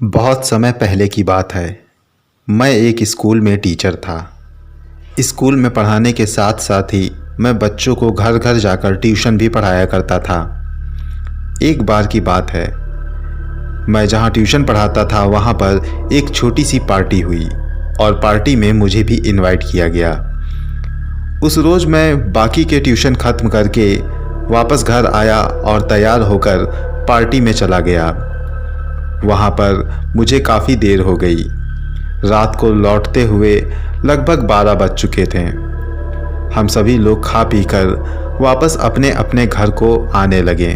बहुत समय पहले की बात है। मैं एक स्कूल में टीचर था। स्कूल में पढ़ाने के साथ साथ ही मैं बच्चों को घर घर जाकर ट्यूशन भी पढ़ाया करता था। एक बार की बात है, मैं जहाँ ट्यूशन पढ़ाता था वहाँ पर एक छोटी सी पार्टी हुई और पार्टी में मुझे भी इनवाइट किया गया। उस रोज़ मैं बाकी के ट्यूशन ख़त्म करके वापस घर आया और तैयार होकर पार्टी में चला गया। वहाँ पर मुझे काफ़ी देर हो गई। रात को लौटते हुए लगभग 12 बज चुके थे। हम सभी लोग खा पी कर वापस अपने अपने घर को आने लगे।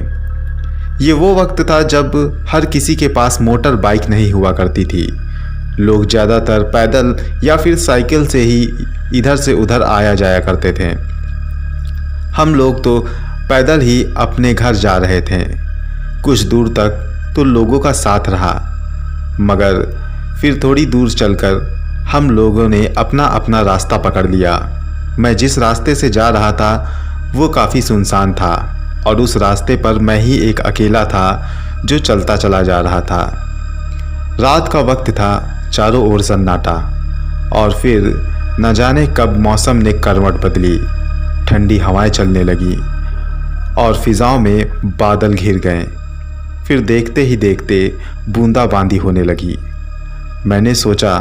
ये वो वक्त था जब हर किसी के पास मोटर बाइक नहीं हुआ करती थी। लोग ज़्यादातर पैदल या फिर साइकिल से ही इधर से उधर आया जाया करते थे। हम लोग तो पैदल ही अपने घर जा रहे थे। कुछ दूर तक तो लोगों का साथ रहा, मगर फिर थोड़ी दूर चलकर हम लोगों ने अपना अपना रास्ता पकड़ लिया। मैं जिस रास्ते से जा रहा था वो काफ़ी सुनसान था और उस रास्ते पर मैं ही एक अकेला था जो चलता चला जा रहा था। रात का वक्त था, चारों ओर सन्नाटा, और फिर न जाने कब मौसम ने करवट बदली। ठंडी हवाएं चलने लगी और फिजाओं में बादल घिर गए। फिर देखते ही देखते बूंदाबांदी होने लगी। मैंने सोचा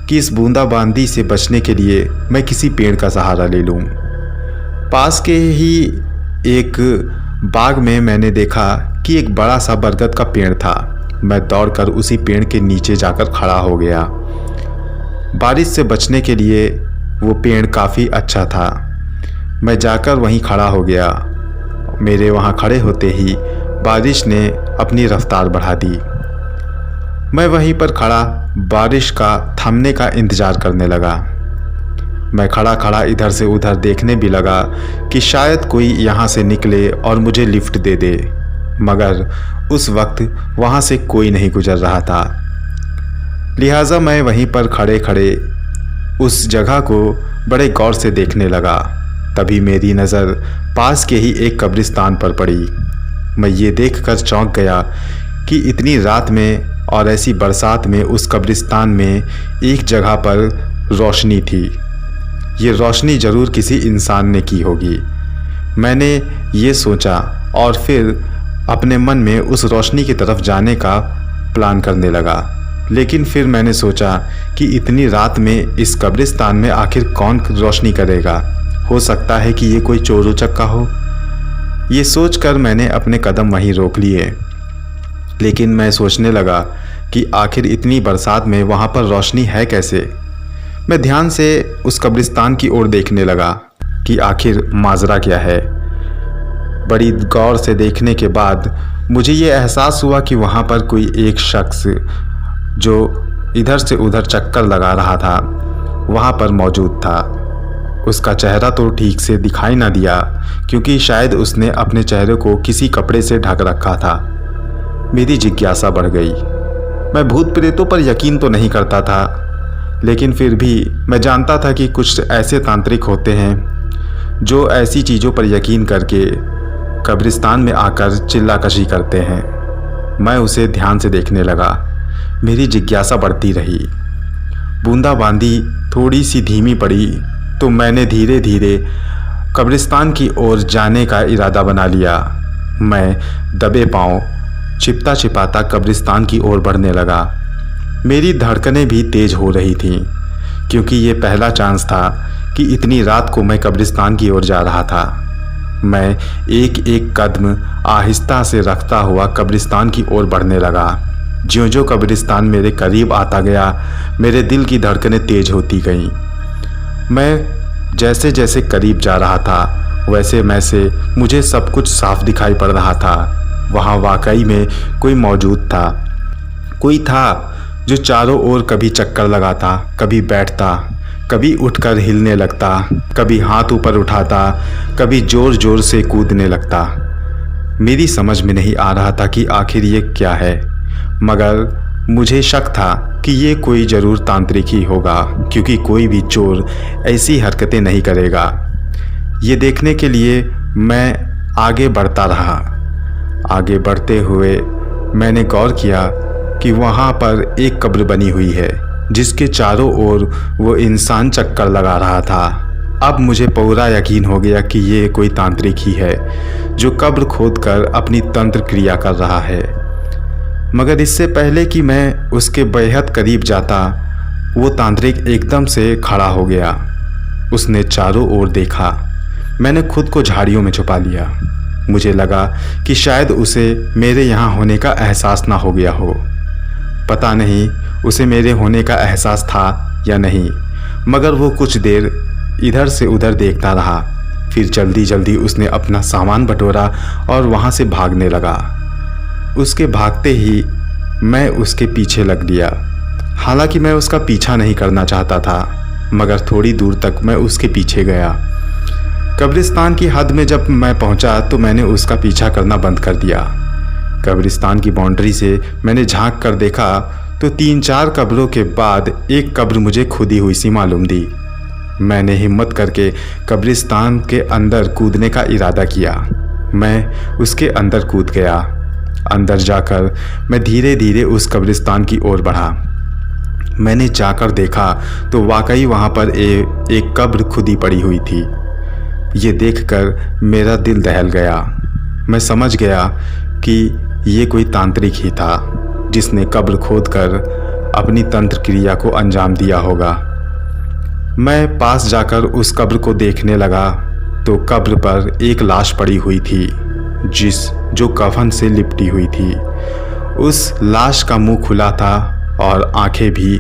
कि इस बूंदाबांदी से बचने के लिए मैं किसी पेड़ का सहारा ले लूं। पास के ही एक बाग में मैंने देखा कि एक बड़ा सा बरगद का पेड़ था। मैं दौड़कर उसी पेड़ के नीचे जाकर खड़ा हो गया। बारिश से बचने के लिए वो पेड़ काफ़ी अच्छा था। मैं जाकर वहीं खड़ा हो गया। मेरे वहाँ खड़े होते ही बारिश ने अपनी रफ्तार बढ़ा दी। मैं वहीं पर खड़ा बारिश का थमने का इंतज़ार करने लगा। मैं खड़ा खड़ा इधर से उधर देखने भी लगा कि शायद कोई यहाँ से निकले और मुझे लिफ्ट दे दे, मगर उस वक्त वहाँ से कोई नहीं गुजर रहा था। लिहाजा मैं वहीं पर खड़े खड़े उस जगह को बड़े गौर से देखने लगा। तभी मेरी नज़र पास के ही एक कब्रिस्तान पर पड़ी। मैं ये देखकर चौंक गया कि इतनी रात में और ऐसी बरसात में उस कब्रिस्तान में एक जगह पर रोशनी थी। ये रोशनी ज़रूर किसी इंसान ने की होगी। मैंने ये सोचा और फिर अपने मन में उस रोशनी की तरफ जाने का प्लान करने लगा। लेकिन फिर मैंने सोचा कि इतनी रात में इस कब्रिस्तान में आखिर कौन रोशनी करेगा। हो सकता है कि ये कोई चोर उचक्का हो। ये सोचकर मैंने अपने कदम वहीं रोक लिए। लेकिन मैं सोचने लगा कि आखिर इतनी बरसात में वहाँ पर रोशनी है कैसे। मैं ध्यान से उस कब्रिस्तान की ओर देखने लगा कि आखिर माजरा क्या है। बड़ी गौर से देखने के बाद मुझे ये एहसास हुआ कि वहाँ पर कोई एक शख्स जो इधर से उधर चक्कर लगा रहा था वहाँ पर मौजूद था। उसका चेहरा तो ठीक से दिखाई ना दिया, क्योंकि शायद उसने अपने चेहरे को किसी कपड़े से ढक रखा था। मेरी जिज्ञासा बढ़ गई। मैं भूत प्रेतों पर यकीन तो नहीं करता था, लेकिन फिर भी मैं जानता था कि कुछ ऐसे तांत्रिक होते हैं जो ऐसी चीज़ों पर यकीन करके कब्रिस्तान में आकर चिल्लाकशी करते हैं। मैं उसे ध्यान से देखने लगा। मेरी जिज्ञासा बढ़ती रही। बूंदाबांदी थोड़ी सी धीमी पड़ी तो मैंने धीरे धीरे कब्रिस्तान की ओर जाने का इरादा बना लिया। मैं दबे पांव छिपता छिपाता कब्रिस्तान की ओर बढ़ने लगा। मेरी धड़कनें भी तेज हो रही थीं, क्योंकि ये पहला चांस था कि इतनी रात को मैं कब्रिस्तान की ओर जा रहा था। मैं एक एक कदम आहिस्ता से रखता हुआ कब्रिस्तान की ओर बढ़ने लगा। ज्यों-ज्यों कब्रिस्तान मेरे करीब आता गया, मेरे दिल की धड़कनें तेज होती गईं। मैं जैसे जैसे करीब जा रहा था वैसे वैसे मुझे सब कुछ साफ दिखाई पड़ रहा था। वहाँ वाकई में कोई मौजूद था। कोई था जो चारों ओर कभी चक्कर लगाता, कभी बैठता, कभी उठकर हिलने लगता, कभी हाथ ऊपर उठाता, कभी ज़ोर ज़ोर से कूदने लगता। मेरी समझ में नहीं आ रहा था कि आखिर ये क्या है, मगर मुझे शक था कि ये कोई ज़रूर तांत्रिक ही होगा, क्योंकि कोई भी चोर ऐसी हरकतें नहीं करेगा। ये देखने के लिए मैं आगे बढ़ता रहा। आगे बढ़ते हुए मैंने गौर किया कि वहाँ पर एक कब्र बनी हुई है जिसके चारों ओर वो इंसान चक्कर लगा रहा था। अब मुझे पूरा यकीन हो गया कि ये कोई तांत्रिक ही है जो कब्र खोदकर अपनी तंत्र क्रिया कर रहा है। मगर इससे पहले कि मैं उसके बेहद करीब जाता, वो तांत्रिक एकदम से खड़ा हो गया। उसने चारों ओर देखा। मैंने खुद को झाड़ियों में छुपा लिया। मुझे लगा कि शायद उसे मेरे यहाँ होने का एहसास ना हो गया हो। पता नहीं उसे मेरे होने का एहसास था या नहीं, मगर वो कुछ देर इधर से उधर देखता रहा। फिर जल्दी जल्दी उसने अपना सामान बटोरा और वहाँ से भागने लगा। उसके भागते ही मैं उसके पीछे लग लिया। हालांकि मैं उसका पीछा नहीं करना चाहता था, मगर थोड़ी दूर तक मैं उसके पीछे गया। कब्रिस्तान की हद में जब मैं पहुंचा तो मैंने उसका पीछा करना बंद कर दिया। कब्रिस्तान की बाउंड्री से मैंने झांक कर देखा तो 3-4 कब्रों के बाद एक कब्र मुझे खुदी हुई सी मालूम दी। मैंने हिम्मत करके कब्रिस्तान के अंदर कूदने का इरादा किया। मैं उसके अंदर कूद गया। अंदर जाकर मैं धीरे धीरे उस कब्रिस्तान की ओर बढ़ा। मैंने जाकर देखा तो वाकई वहाँ पर एक कब्र खुदी पड़ी हुई थी। ये देखकर मेरा दिल दहल गया। मैं समझ गया कि ये कोई तांत्रिक ही था जिसने कब्र खोदकर अपनी तंत्र क्रिया को अंजाम दिया होगा। मैं पास जाकर उस कब्र को देखने लगा तो कब्र पर एक लाश पड़ी हुई थी जो कफन से लिपटी हुई थी। उस लाश का मुंह खुला था और आंखें भी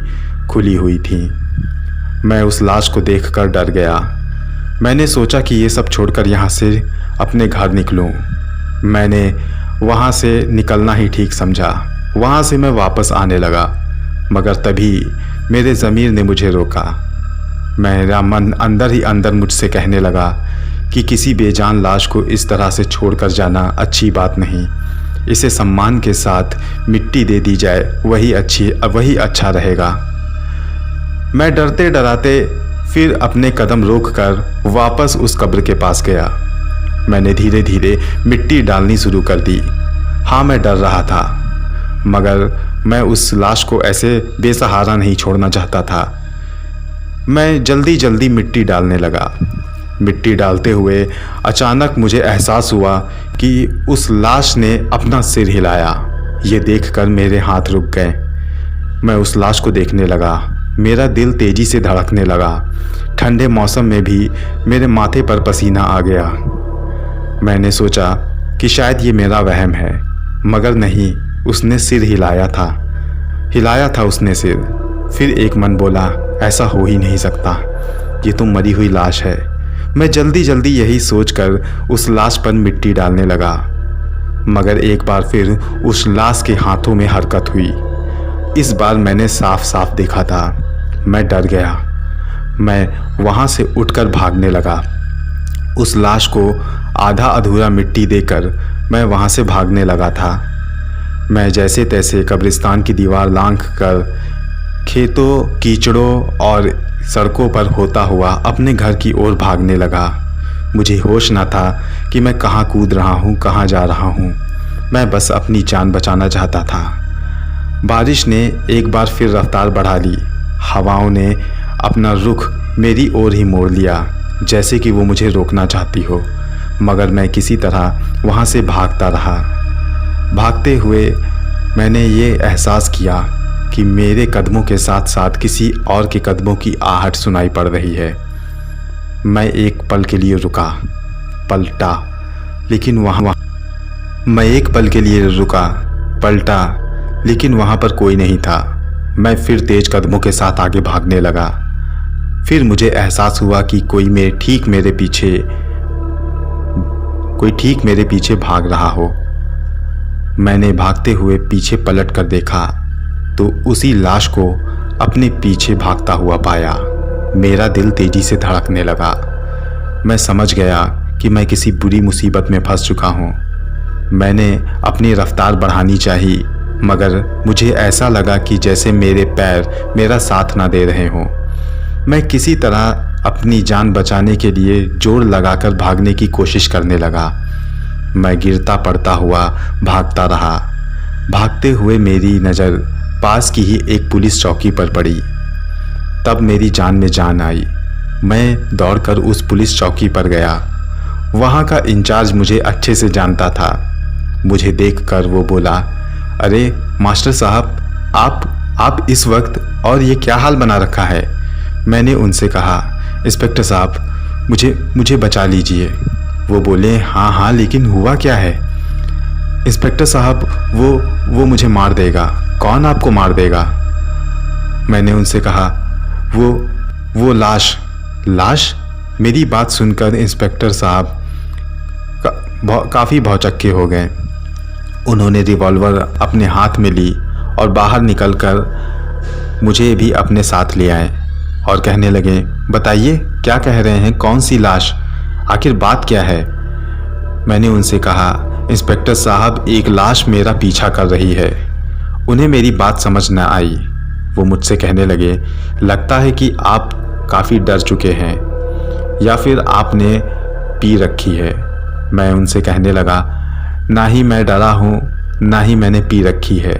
खुली हुई थीं। मैं उस लाश को देखकर डर गया। मैंने सोचा कि ये सब छोड़कर यहाँ से अपने घर निकलूं। मैंने वहाँ से निकलना ही ठीक समझा। वहाँ से मैं वापस आने लगा, मगर तभी मेरे ज़मीर ने मुझे रोका। मेरा मन अंदर ही अंदर मुझसे कहने लगा कि किसी बेजान लाश को इस तरह से छोड़कर जाना अच्छी बात नहीं। इसे सम्मान के साथ मिट्टी दे दी जाए, वही अच्छा रहेगा। मैं डरते डराते फिर अपने कदम रोककर वापस उस कब्र के पास गया। मैंने धीरे धीरे मिट्टी डालनी शुरू कर दी। हाँ, मैं डर रहा था, मगर मैं उस लाश को ऐसे बेसहारा नहीं छोड़ना चाहता था। मैं जल्दी जल्दी मिट्टी डालने लगा। मिट्टी डालते हुए अचानक मुझे एहसास हुआ कि उस लाश ने अपना सिर हिलाया। ये देखकर मेरे हाथ रुक गए। मैं उस लाश को देखने लगा। मेरा दिल तेजी से धड़कने लगा। ठंडे मौसम में भी मेरे माथे पर पसीना आ गया। मैंने सोचा कि शायद ये मेरा वहम है, मगर नहीं, उसने सिर हिलाया था उसने सिर। फिर एक मन बोला, ऐसा हो ही नहीं सकता, ये तो मरी हुई लाश है। मैं जल्दी जल्दी यही सोचकर उस लाश पर मिट्टी डालने लगा, मगर एक बार फिर उस लाश के हाथों में हरकत हुई। इस बार मैंने साफ साफ देखा था। मैं डर गया। मैं वहाँ से उठकर भागने लगा। उस लाश को आधा अधूरा मिट्टी देकर मैं वहाँ से भागने लगा था। मैं जैसे तैसे कब्रिस्तान की दीवार लांघ कर खेतों, कीचड़ों और सड़कों पर होता हुआ अपने घर की ओर भागने लगा। मुझे होश ना था कि मैं कहाँ कूद रहा हूँ, कहाँ जा रहा हूँ। मैं बस अपनी जान बचाना चाहता था। बारिश ने एक बार फिर रफ्तार बढ़ा ली। हवाओं ने अपना रुख मेरी ओर ही मोड़ लिया, जैसे कि वो मुझे रोकना चाहती हो, मगर मैं किसी तरह वहाँ से भागता रहा। भागते हुए मैंने ये एहसास किया कि मेरे कदमों के साथ साथ किसी और के कदमों की आहट सुनाई पड़ रही है। मैं एक पल के लिए रुका, पलटा, लेकिन वहाँ पर कोई नहीं था। मैं फिर तेज कदमों के साथ आगे भागने लगा। फिर मुझे एहसास हुआ कि कोई ठीक मेरे पीछे भाग रहा हो। मैंने भागते हुए पीछे पलट कर देखा तो उसी लाश को अपने पीछे भागता हुआ पाया। मेरा दिल तेजी से धड़कने लगा। मैं समझ गया कि मैं किसी बुरी मुसीबत में फंस चुका हूँ। मैंने अपनी रफ्तार बढ़ानी चाहिए, मगर मुझे ऐसा लगा कि जैसे मेरे पैर मेरा साथ ना दे रहे हों। मैं किसी तरह अपनी जान बचाने के लिए जोर लगाकर भागने की कोशिश करने लगा। मैं गिरता पड़ता हुआ भागता रहा। भागते हुए मेरी नज़र पास की ही एक पुलिस चौकी पर पड़ी। तब मेरी जान में जान आई। मैं दौड़कर उस पुलिस चौकी पर गया। वहाँ का इंचार्ज मुझे अच्छे से जानता था। मुझे देखकर वो बोला, अरे मास्टर साहब, आप इस वक्त, और ये क्या हाल बना रखा है? मैंने उनसे कहा, इंस्पेक्टर साहब, मुझे बचा लीजिए। वो बोले, हाँ, लेकिन हुआ क्या है? इंस्पेक्टर साहब, वो मुझे मार देगा। कौन आपको मार देगा? मैंने उनसे कहा, वो लाश। मेरी बात सुनकर इंस्पेक्टर साहब काफ़ी भौचक्के हो गए। उन्होंने रिवॉल्वर अपने हाथ में ली और बाहर निकलकर मुझे भी अपने साथ ले आए और कहने लगे, बताइए क्या कह रहे हैं? कौन सी लाश? आखिर बात क्या है? मैंने उनसे कहा, इंस्पेक्टर साहब, एक लाश मेरा पीछा कर रही है। उन्हें मेरी बात समझ न आई। वो मुझसे कहने लगे, लगता है कि आप काफ़ी डर चुके हैं या फिर आपने पी रखी है। मैं उनसे कहने लगा, ना ही मैं डरा हूँ, ना ही मैंने पी रखी है।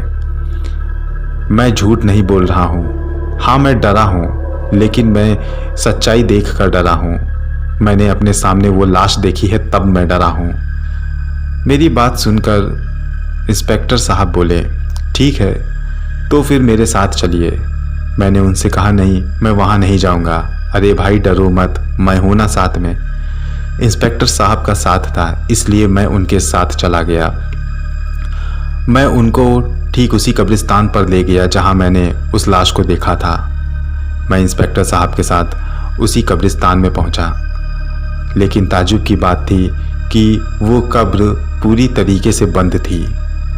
मैं झूठ नहीं बोल रहा हूँ। हाँ, मैं डरा हूँ, लेकिन मैं सच्चाई देखकर डरा हूँ। मैंने अपने सामने वो लाश देखी है, तब मैं डरा हूँ। मेरी बात सुनकर इंस्पेक्टर साहब बोले, ठीक है, तो फिर मेरे साथ चलिए। मैंने उनसे कहा, नहीं, मैं वहाँ नहीं जाऊँगा। अरे भाई, डरो मत, मैं हूँ ना साथ में। इंस्पेक्टर साहब का साथ था, इसलिए मैं उनके साथ चला गया। मैं उनको ठीक उसी कब्रिस्तान पर ले गया जहाँ मैंने उस लाश को देखा था। मैं इंस्पेक्टर साहब के साथ उसी कब्रिस्तान में पहुँचा, लेकिन ताज्जुब की बात थी कि वो कब्र पूरी तरीके से बंद थी।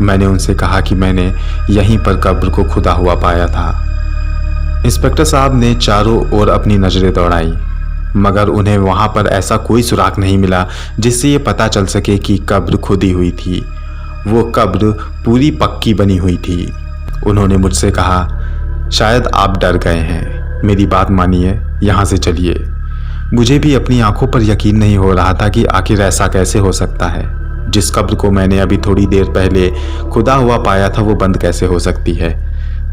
मैंने उनसे कहा कि मैंने यहीं पर कब्र को खुदा हुआ पाया था। इंस्पेक्टर साहब ने चारों ओर अपनी नज़रें दौड़ाई, मगर उन्हें वहाँ पर ऐसा कोई सुराग नहीं मिला जिससे ये पता चल सके कि कब्र खुदी हुई थी। वो कब्र पूरी पक्की बनी हुई थी। उन्होंने मुझसे कहा, शायद आप डर गए हैं, मेरी बात मानिए, यहाँ से चलिए। मुझे भी अपनी आंखों पर यकीन नहीं हो रहा था कि आखिर ऐसा कैसे हो सकता है। जिस कब्र को मैंने अभी थोड़ी देर पहले खुदा हुआ पाया था, वो बंद कैसे हो सकती है?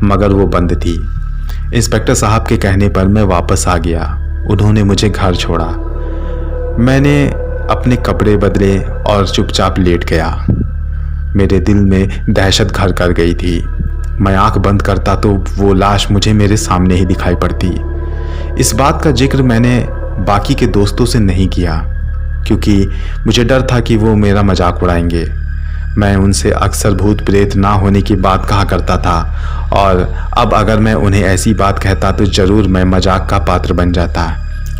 मगर वो बंद थी। इंस्पेक्टर साहब के कहने पर मैं वापस आ गया। उन्होंने मुझे घर छोड़ा। मैंने अपने कपड़े बदले और चुपचाप लेट गया। मेरे दिल में दहशत घर कर गई थी। मैं आंख बंद करता तो वो लाश मुझे मेरे सामने ही दिखाई पड़ती। इस बात का जिक्र मैंने बाकी के दोस्तों से नहीं किया, क्योंकि मुझे डर था कि वो मेरा मजाक उड़ाएंगे। मैं उनसे अक्सर भूत प्रेत ना होने की बात कहा करता था, और अब अगर मैं उन्हें ऐसी बात कहता तो ज़रूर मैं मजाक का पात्र बन जाता।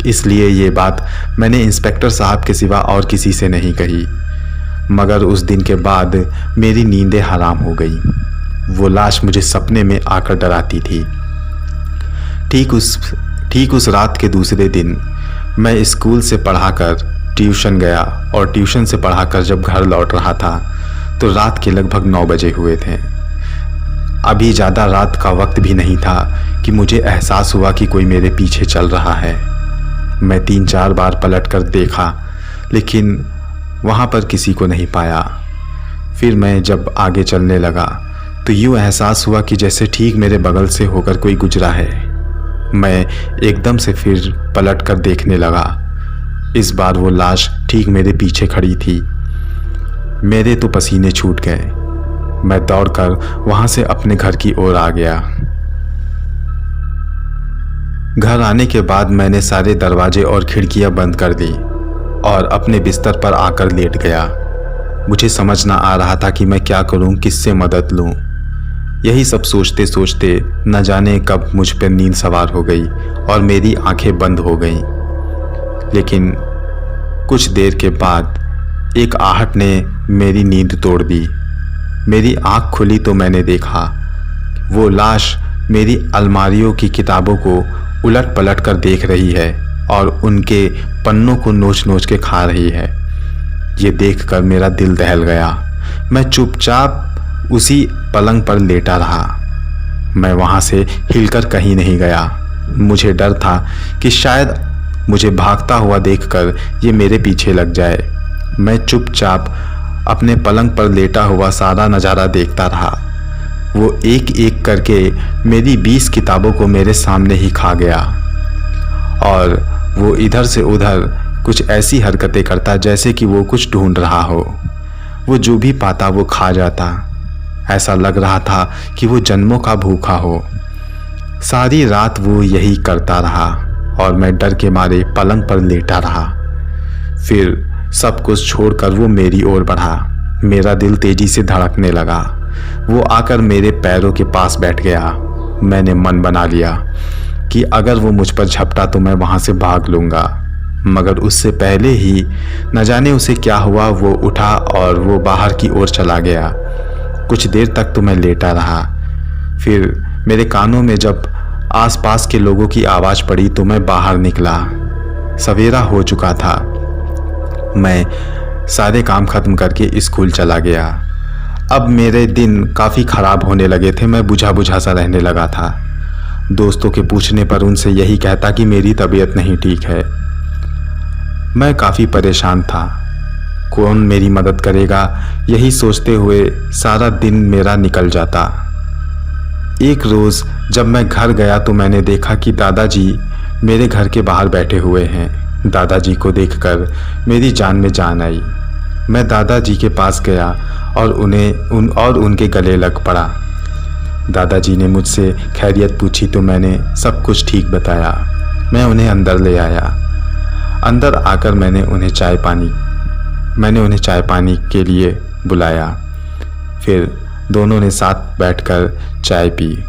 इसलिए ये बात मैंने इंस्पेक्टर साहब के सिवा और किसी से नहीं कही। मगर उस दिन के बाद मेरी नींदें हराम हो गई। वो लाश मुझे सपने में आकर डराती थी। ठीक उस रात के दूसरे दिन मैं स्कूल से पढ़ाकर ट्यूशन गया, और ट्यूशन से पढ़ाकर जब घर लौट रहा था तो रात के लगभग 9 बजे हुए थे। अभी ज़्यादा रात का वक्त भी नहीं था कि मुझे एहसास हुआ कि कोई मेरे पीछे चल रहा है। मैं 3-4 बार पलट कर देखा, लेकिन वहाँ पर किसी को नहीं पाया। फिर मैं जब आगे चलने लगा तो यूँ एहसास हुआ कि जैसे ठीक मेरे बगल से होकर कोई गुजरा है। मैं एकदम से फिर पलट कर देखने लगा। इस बार वो लाश ठीक मेरे पीछे खड़ी थी। मेरे तो पसीने छूट गए। मैं दौड़कर वहाँ से अपने घर की ओर आ गया। घर आने के बाद मैंने सारे दरवाजे और खिड़कियाँ बंद कर दी और अपने बिस्तर पर आकर लेट गया। मुझे समझ ना आ रहा था कि मैं क्या करूं, किससे मदद लूं। यही सब सोचते सोचते न जाने कब मुझ पर नींद सवार हो गई और मेरी आंखें बंद हो गईं। लेकिन कुछ देर के बाद एक आहट ने मेरी नींद तोड़ दी। मेरी आंख खुली तो मैंने देखा वो लाश मेरी अलमारियों की किताबों को उलट पलट कर देख रही है और उनके पन्नों को नोच नोच के खा रही है। ये देखकर मेरा दिल दहल गया। मैं चुपचाप उसी पलंग पर लेटा रहा। मैं वहाँ से हिलकर कहीं नहीं गया। मुझे डर था कि शायद मुझे भागता हुआ देखकर ये मेरे पीछे लग जाए। मैं चुपचाप अपने पलंग पर लेटा हुआ सारा नज़ारा देखता रहा। वो एक एक करके मेरी 20 किताबों को मेरे सामने ही खा गया और वो इधर से उधर कुछ ऐसी हरकतें करता जैसे कि वो कुछ ढूंढ रहा हो। वो जो भी पाता वो खा जाता। ऐसा लग रहा था कि वो जन्मों का भूखा हो। सारी रात वो यही करता रहा और मैं डर के मारे पलंग पर लेटा रहा। फिर सब कुछ छोड़कर वो मेरी ओर बढ़ा। मेरा दिल तेजी से धड़कने लगा। वो आकर मेरे पैरों के पास बैठ गया। मैंने मन बना लिया कि अगर वो मुझ पर झपटा तो मैं वहाँ से भाग लूँगा, मगर उससे पहले ही न जाने उसे क्या हुआ, वो उठा और वो बाहर की ओर चला गया। कुछ देर तक तो मैं लेटा रहा। फिर मेरे कानों में जब आसपास के लोगों की आवाज़ पड़ी तो मैं बाहर निकला। सवेरा हो चुका था। मैं सारे काम ख़त्म करके स्कूल चला गया। अब मेरे दिन काफ़ी ख़राब होने लगे थे। मैं बुझा बुझा सा रहने लगा था। दोस्तों के पूछने पर उनसे यही कहता कि मेरी तबीयत नहीं ठीक है। मैं काफ़ी परेशान था। कौन मेरी मदद करेगा, यही सोचते हुए सारा दिन मेरा निकल जाता। एक रोज़ जब मैं घर गया तो मैंने देखा कि दादाजी मेरे घर के बाहर बैठे हुए हैं। दादाजी को देखकर मेरी जान में जान आई। मैं दादाजी के पास गया और उनके गले लग पड़ा। दादाजी ने मुझसे खैरियत पूछी तो मैंने सब कुछ ठीक बताया। मैं उन्हें अंदर ले आया। अंदर आकर मैंने उन्हें चाय पानी के लिए बुलाया। फिर दोनों ने साथ बैठकर चाय पी।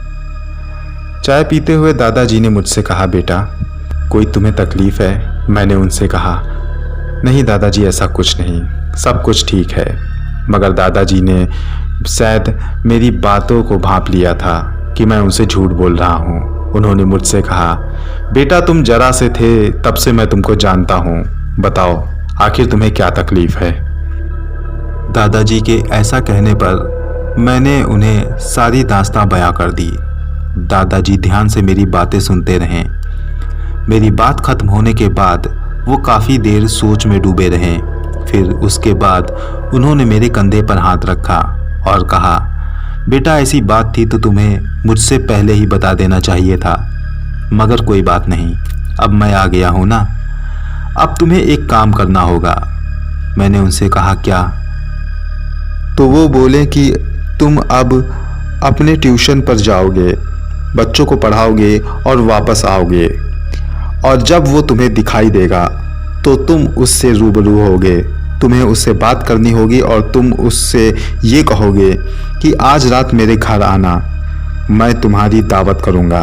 चाय पीते हुए दादाजी ने मुझसे कहा, बेटा कोई तुम्हें तकलीफ़ है? मैंने उनसे कहा, नहीं दादाजी, ऐसा कुछ नहीं, सब कुछ ठीक है। मगर दादाजी ने शायद मेरी बातों को भांप लिया था कि मैं उनसे झूठ बोल रहा हूँ। उन्होंने मुझसे कहा, बेटा तुम जरा से थे तब से मैं तुमको जानता हूँ, बताओ आखिर तुम्हें क्या तकलीफ़ है? दादाजी के ऐसा कहने पर मैंने उन्हें सारी दास्तां बयां कर दी। दादाजी ध्यान से मेरी बातें सुनते रहे। मेरी बात खत्म होने के बाद वो काफ़ी देर सोच में डूबे रहे। फिर उसके बाद उन्होंने मेरे कंधे पर हाथ रखा और कहा, बेटा ऐसी बात थी तो तुम्हें मुझसे पहले ही बता देना चाहिए था, मगर कोई बात नहीं, अब मैं आ गया हूँ ना। अब तुम्हें एक काम करना होगा। मैंने उनसे कहा, क्या? तो वो बोले कि तुम अब अपने ट्यूशन पर जाओगे, बच्चों को पढ़ाओगे और वापस आओगे, और जब वो तुम्हें दिखाई देगा तो तुम उससे रूबरू होगे। तुम्हें उससे बात करनी होगी और तुम उससे ये कहोगे कि आज रात मेरे घर आना, मैं तुम्हारी दावत करूँगा।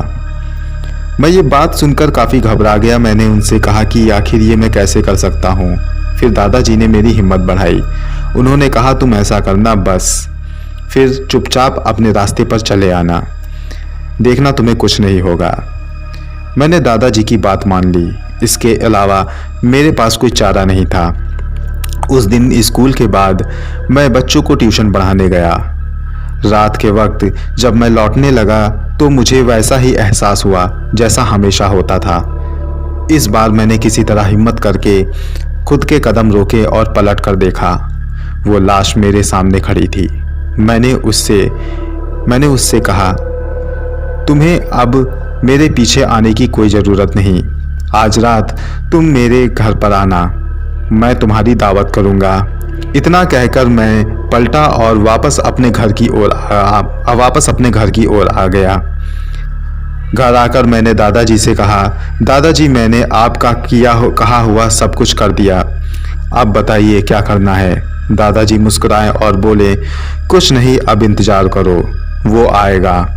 मैं ये बात सुनकर काफ़ी घबरा गया। मैंने उनसे कहा कि आखिर ये मैं कैसे कर सकता हूँ। फिर दादाजी ने मेरी हिम्मत बढ़ाई। उन्होंने कहा, तुम ऐसा करना, बस फिर चुपचाप अपने रास्ते पर चले आना, देखना तुम्हें कुछ नहीं होगा। मैंने दादाजी की बात मान ली। इसके अलावा मेरे पास कोई चारा नहीं था। उस दिन स्कूल के बाद मैं बच्चों को ट्यूशन पढ़ाने गया। रात के वक्त जब मैं लौटने लगा तो मुझे वैसा ही एहसास हुआ जैसा हमेशा होता था। इस बार मैंने किसी तरह हिम्मत करके खुद के कदम रोके और पलट कर देखा। वो लाश मेरे सामने खड़ी थी। मैंने उससे कहा, तुम्हें अब मेरे पीछे आने की कोई ज़रूरत नहीं। आज रात तुम मेरे घर पर आना, मैं तुम्हारी दावत करूँगा। इतना कहकर मैं पलटा और वापस अपने घर की ओर आ गया। घर आकर मैंने दादाजी से कहा, दादाजी मैंने आपका कहा हुआ सब कुछ कर दिया, अब बताइए क्या करना है। दादाजी मुस्कुराए और बोले, कुछ नहीं, अब इंतज़ार करो, वो आएगा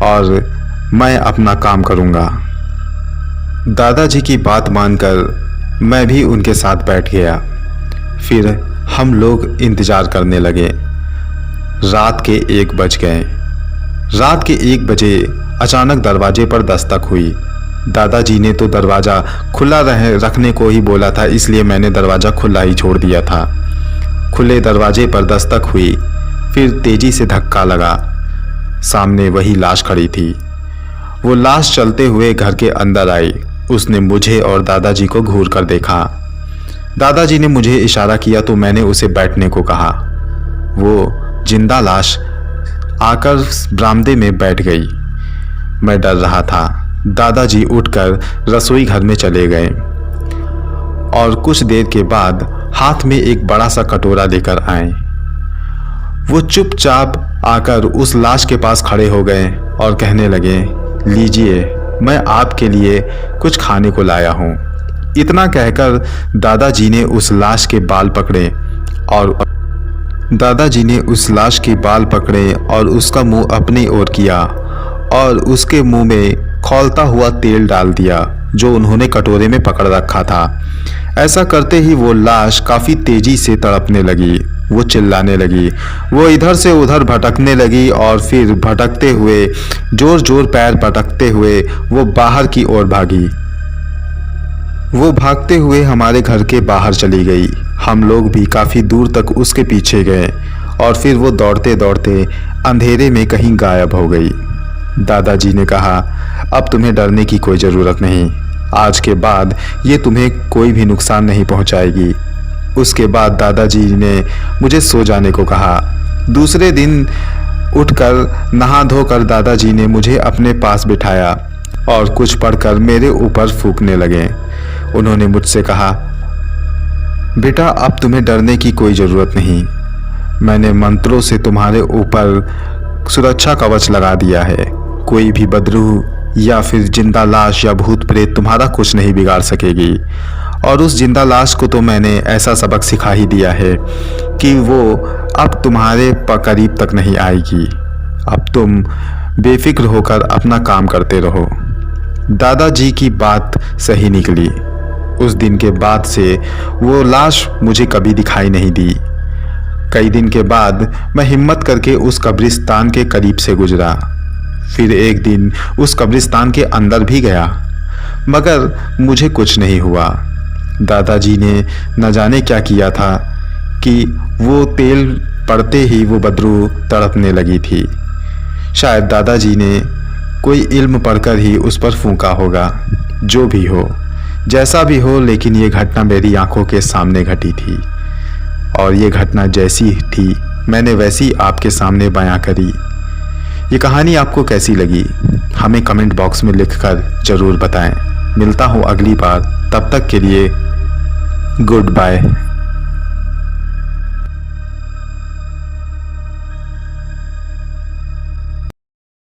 और मैं अपना काम करूँगा। दादाजी की बात मानकर मैं भी उनके साथ बैठ गया। फिर हम लोग इंतज़ार करने लगे। रात के 1 बज गए। रात के 1 बजे अचानक दरवाजे पर दस्तक हुई। दादाजी ने तो दरवाज़ा खुला रखने को ही बोला था, इसलिए मैंने दरवाज़ा खुला ही छोड़ दिया था। खुले दरवाजे पर दस्तक हुई। फिर तेज़ी से धक्का लगा। सामने वही लाश खड़ी थी। वो लाश चलते हुए घर के अंदर आई। उसने मुझे और दादाजी को घूर कर देखा। दादाजी ने मुझे इशारा किया तो मैंने उसे बैठने को कहा। वो जिंदा लाश आकर बरामदे में बैठ गई। मैं डर रहा था। दादाजी उठकर रसोई घर में चले गए और कुछ देर के बाद हाथ में एक बड़ा सा कटोरा लेकर आए। वो चुपचाप आकर उस लाश के पास खड़े हो गए और कहने लगे, लीजिए, मैं आपके लिए कुछ खाने को लाया हूँ। इतना कहकर दादाजी ने उस लाश के बाल पकड़े और उसका मुंह अपनी ओर किया और उसके मुंह में खौलता हुआ तेल डाल दिया जो उन्होंने कटोरे में पकड़ रखा था। ऐसा करते ही वो लाश काफ़ी तेजी से तड़पने लगी। वो चिल्लाने लगी, वो इधर से उधर भटकने लगी और फिर भटकते हुए जोर जोर पैर पटकते हुए वो बाहर की ओर भागी। वो भागते हुए हमारे घर के बाहर चली गई। हम लोग भी काफ़ी दूर तक उसके पीछे गए और फिर वो दौड़ते दौड़ते अंधेरे में कहीं गायब हो गई। दादाजी ने कहा, अब तुम्हें डरने की कोई ज़रूरत नहीं। आज के बाद ये तुम्हें कोई भी नुकसान नहीं पहुंचाएगी। उसके बाद दादाजी ने मुझे सो जाने को कहा। दूसरे दिन उठकर नहा धोकर दादाजी ने मुझे अपने पास बिठाया और कुछ पढ़कर मेरे ऊपर फूंकने लगे। उन्होंने मुझसे कहा, बेटा, अब तुम्हें डरने की कोई ज़रूरत नहीं। मैंने मंत्रों से तुम्हारे ऊपर सुरक्षा कवच लगा दिया है। कोई भी बदरूह या फिर जिंदा लाश या भूत प्रेत तुम्हारा कुछ नहीं बिगाड़ सकेगी। और उस जिंदा लाश को तो मैंने ऐसा सबक सिखा ही दिया है कि वो अब तुम्हारे करीब तक नहीं आएगी। अब तुम बेफिक्र होकर अपना काम करते रहो। दादाजी की बात सही निकली। उस दिन के बाद से वो लाश मुझे कभी दिखाई नहीं दी। कई दिन के बाद मैं हिम्मत करके उस कब्रिस्तान के करीब से गुजरा। फिर एक दिन उस कब्रिस्तान के अंदर भी गया, मगर मुझे कुछ नहीं हुआ। दादाजी ने न जाने क्या किया था कि वो तेल पड़ते ही वो बदरू तड़पने लगी थी। शायद दादाजी ने कोई इल्म पढ़कर ही उस पर फूंका होगा। जो भी हो, जैसा भी हो, लेकिन ये घटना मेरी आंखों के सामने घटी थी और ये घटना जैसी थी मैंने वैसी आपके सामने बयां करी। ये कहानी आपको कैसी लगी हमें कमेंट बॉक्स में लिखकर ज़रूर बताएं। मिलता हूँ अगली बार, तब तक के लिए गुड बाय।